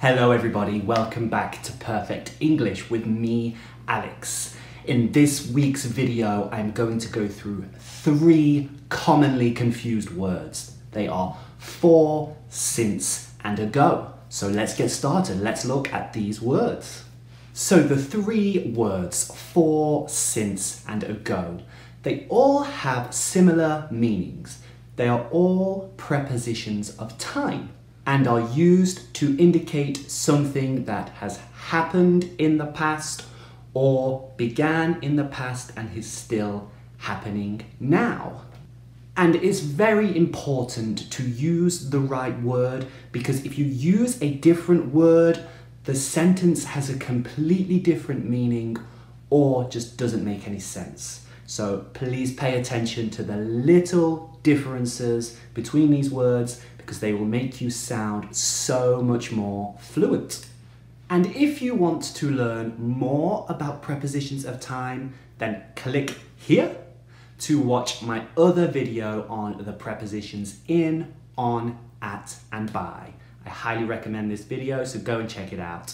Hello everybody, welcome back to Perfect English with me, Alex. In this week's video, I'm going to go through 3 commonly confused words. They are for, since, and ago. So let's get started. Let's look at these words. So the 3 words, for, since, and ago, they all have similar meanings. They are all prepositions of time and are used to indicate something that has happened in the past or began in the past and is still happening now. And it's very important to use the right word, because if you use a different word, the sentence has a completely different meaning or just doesn't make any sense. So please pay attention to the little differences between these words, because they will make you sound so much more fluent. And if you want to learn more about prepositions of time, then click here to watch my other video on the prepositions in, on, at, and by. I highly recommend this video, so go and check it out.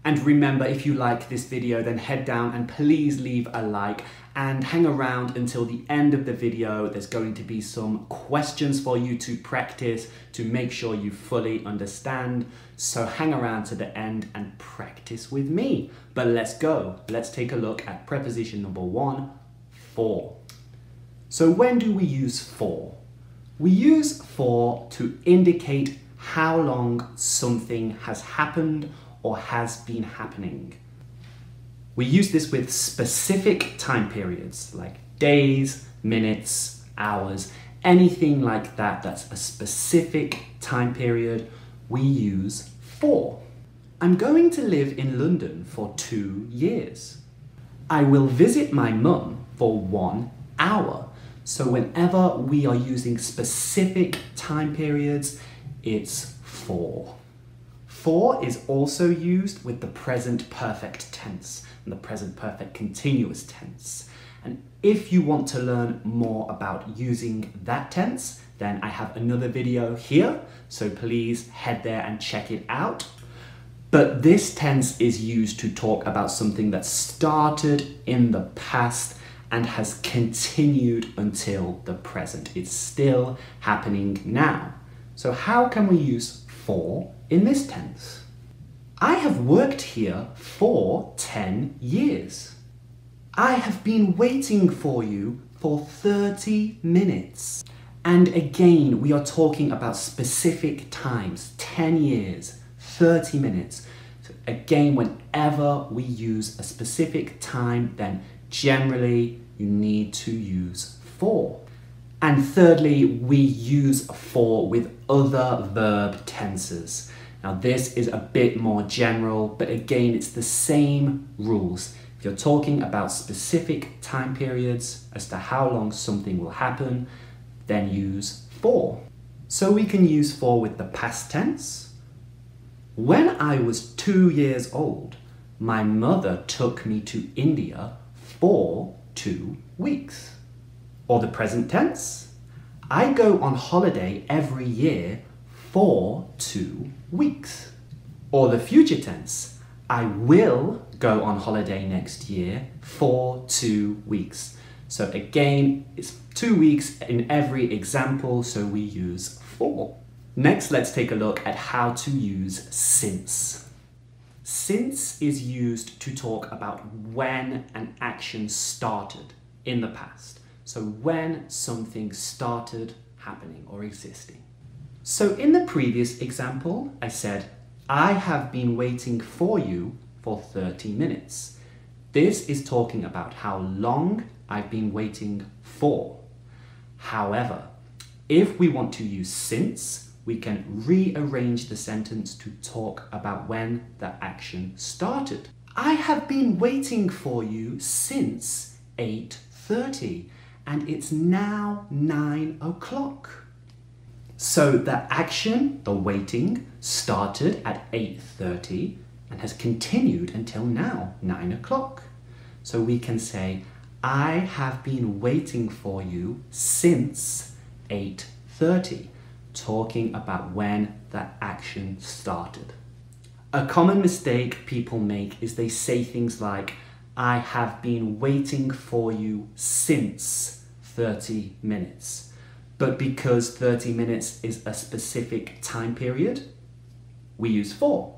And remember, if you like this video, then head down and please leave a like and hang around until the end of the video. There's going to be some questions for you to practice to make sure you fully understand. So hang around to the end and practice with me. But let's go. Let's take a look at preposition number 1, for. So when do we use for? We use for to indicate how long something has happened or has been happening. We use this with specific time periods like days, minutes, hours, anything like that that's a specific time period, we use for. I'm going to live in London for 2 years. I will visit my mum for 1 hour. So whenever we are using specific time periods, it's for. For is also used with the present perfect tense and the present perfect continuous tense. And if you want to learn more about using that tense, then I have another video here, so please head there and check it out. But this tense is used to talk about something that started in the past and has continued until the present. It's still happening now. So how can we use for in this tense? I have worked here for 10 years. I have been waiting for you for 30 minutes. And again, we are talking about specific times, 10 years, 30 minutes. So again, whenever we use a specific time, then generally you need to use for. And thirdly, we use for with other verb tenses. Now this is a bit more general, but again, it's the same rules. If you're talking about specific time periods as to how long something will happen, then use for. So we can use for with the past tense. When I was 2 years old, my mother took me to India for 2 weeks. Or the present tense. I go on holiday every year for 2 weeks. Or the future tense. I will go on holiday next year for 2 weeks. So again, it's 2 weeks in every example, so we use for. Next, let's take a look at how to use since. Since is used to talk about when an action started in the past. So when something started happening or existing. So in the previous example, I said, I have been waiting for you for 30 minutes. This is talking about how long I've been waiting for. However, if we want to use since, we can rearrange the sentence to talk about when the action started. I have been waiting for you since 8:30 and it's now 9 o'clock. So the action, the waiting, started at 8:30 and has continued until now, 9 o'clock. So we can say, I have been waiting for you since 8:30. Talking about when that action started. A common mistake people make is they say things like, I have been waiting for you since 30 minutes. But because 30 minutes is a specific time period, we use for.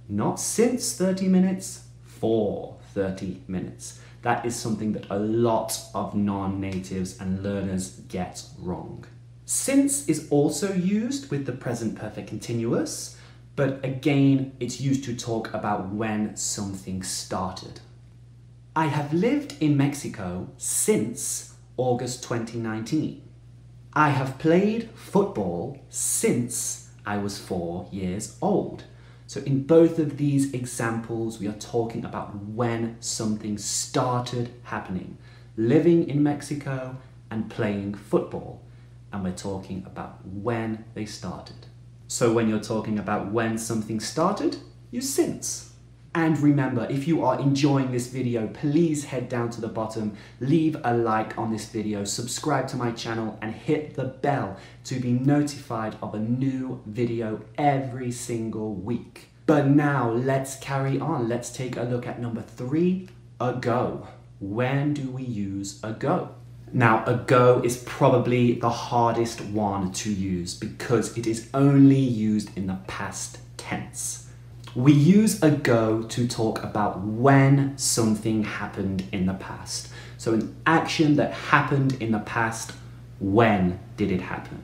Not since 30 minutes, for 30 minutes. That is something that a lot of non-natives and learners get wrong. Since is also used with the present perfect continuous, but again, it's used to talk about when something started. I have lived in Mexico since August 2019. I have played football since I was 4 years old. So in both of these examples, we are talking about when something started happening. Living in Mexico and playing football. And we're talking about when they started. So when you're talking about when something started, use since. And remember, if you are enjoying this video, please head down to the bottom, leave a like on this video, subscribe to my channel and hit the bell to be notified of a new video every single week. But now let's carry on. Let's take a look at number 3, ago. When do we use ago? Now, ago is probably the hardest one to use because it is only used in the past tense. We use ago to talk about when something happened in the past. So an action that happened in the past, when did it happen?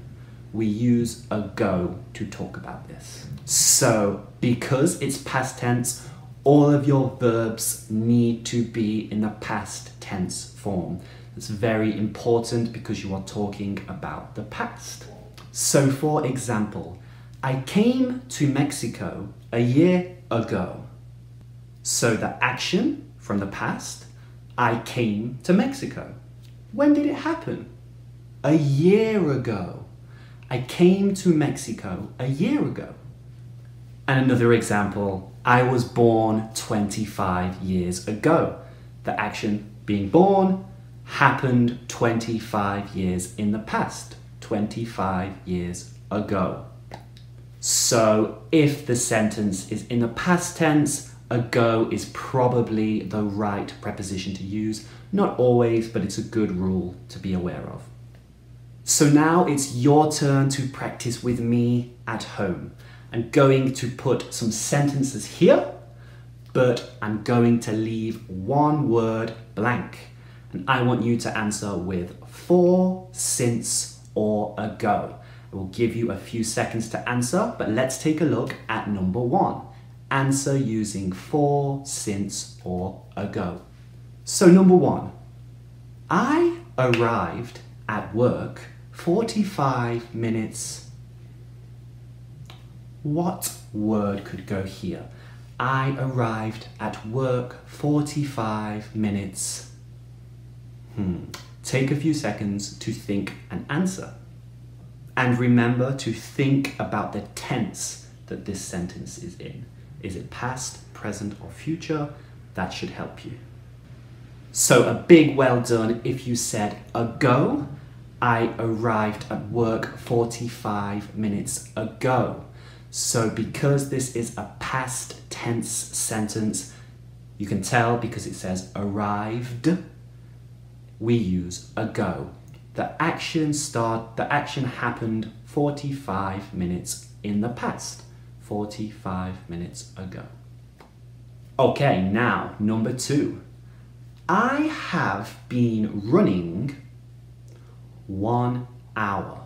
We use ago to talk about this. So because it's past tense, all of your verbs need to be in the past tense form. It's very important because you are talking about the past. So for example, I came to Mexico a year ago. So the action from the past, I came to Mexico. When did it happen? A year ago. I came to Mexico a year ago. And another example, I was born 25 years ago. The action being born happened 25 years in the past, 25 years ago. So if the sentence is in the past tense, ago is probably the right preposition to use. Not always, but it's a good rule to be aware of. So now it's your turn to practice with me at home. I'm going to put some sentences here, but I'm going to leave one word blank. And I want you to answer with for, since, or ago. I will give you a few seconds to answer, but let's take a look at number 1. Answer using for, since, or ago. So number 1, I arrived at work 45 minutes. What word could go here? I arrived at work 45 minutes. Take a few seconds to think and answer. And remember to think about the tense that this sentence is in. Is it past, present, or future? That should help you. So a big well done if you said ago. I arrived at work 45 minutes ago. So because this is a past tense sentence, you can tell because it says arrived, we use ago. The action happened 45 minutes in the past, 45 minutes ago. Okay, now number 2. I have been running 1 hour.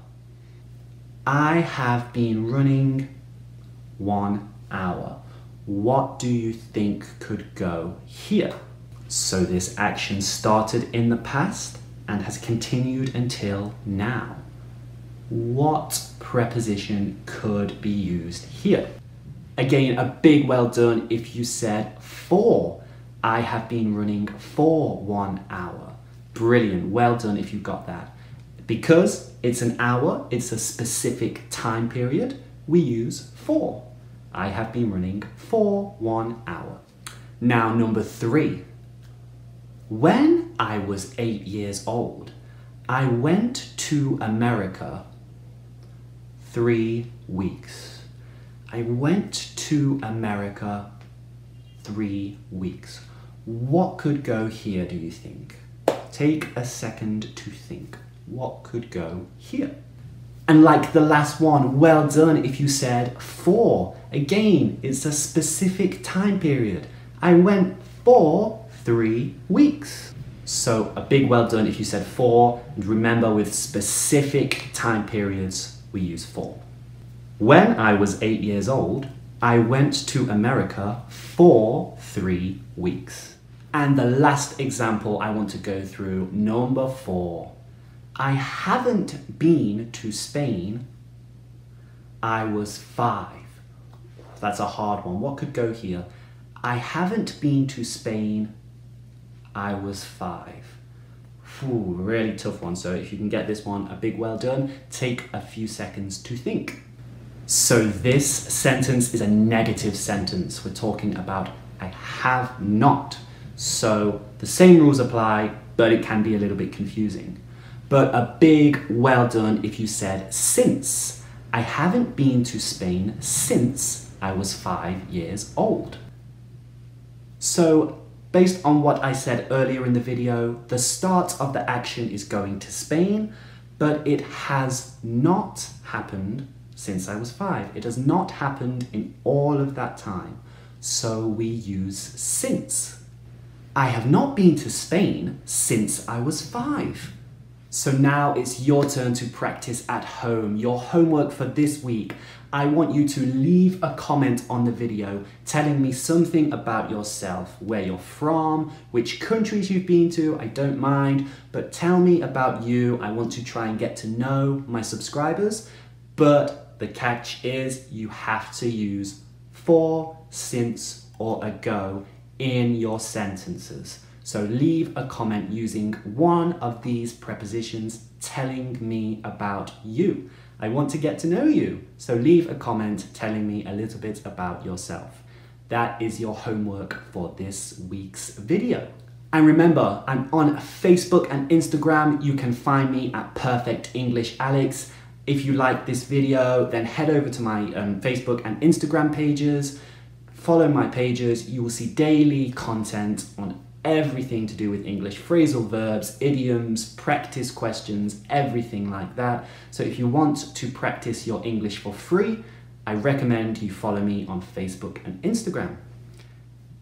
I have been running 1 hour. What do you think could go here? So this action started in the past and has continued until now. What preposition could be used here? Again, a big well done if you said for. I have been running for 1 hour. Brilliant, well done if you got that. Because it's an hour, it's a specific time period, we use for. I have been running for 1 hour. Now number 3. When I was 8 years old, I went to America 3 weeks. I went to America 3 weeks. What could go here, do you think? Take a second to think. What could go here? And like the last one, well done if you said 4. Again, it's a specific time period. I went for 3 weeks. So a big well done if you said 4. And remember, with specific time periods, we use for. When I was 8 years old, I went to America for 3 weeks. And the last example I want to go through, number 4. I haven't been to Spain. I was 5. That's a hard one. What could go here? I haven't been to Spain. I was 5. Ooh, really tough one. So if you can get this one, a big well done. Take a few seconds to think. So this sentence is a negative sentence. We're talking about I have not. So the same rules apply, but it can be a little bit confusing. But a big well done if you said since. I haven't been to Spain since I was 5 years old. So based on what I said earlier in the video, the start of the action is going to Spain, but it has not happened since I was 5. It has not happened in all of that time. So we use since. I have not been to Spain since I was 5. So now it's your turn to practice at home. Your homework for this week. I want you to leave a comment on the video telling me something about yourself, where you're from, which countries you've been to, I don't mind, but tell me about you. I want to try and get to know my subscribers, but the catch is you have to use for, since, or ago in your sentences. So leave a comment using one of these prepositions telling me about you. I want to get to know you. So leave a comment telling me a little bit about yourself. That is your homework for this week's video. And remember, I'm on Facebook and Instagram. You can find me at Perfect English Alex. If you like this video, then head over to my Facebook and Instagram pages. Follow my pages. You will see daily content on everything to do with English, phrasal verbs, idioms, practice questions, everything like that. So if you want to practice your English for free, I recommend you follow me on Facebook and Instagram.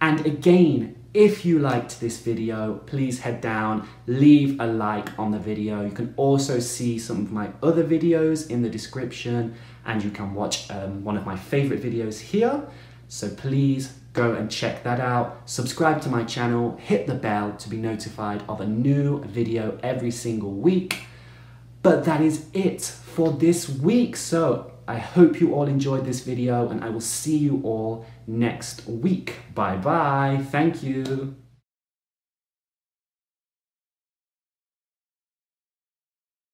And again, if you liked this video, please head down, leave a like on the video. You can also see some of my other videos in the description, and you can watch one of my favorite videos here. So please go and check that out. Subscribe to my channel, hit the bell to be notified of a new video every single week. But that is it for this week. So I hope you all enjoyed this video, and I will see you all next week. Bye bye. Thank you.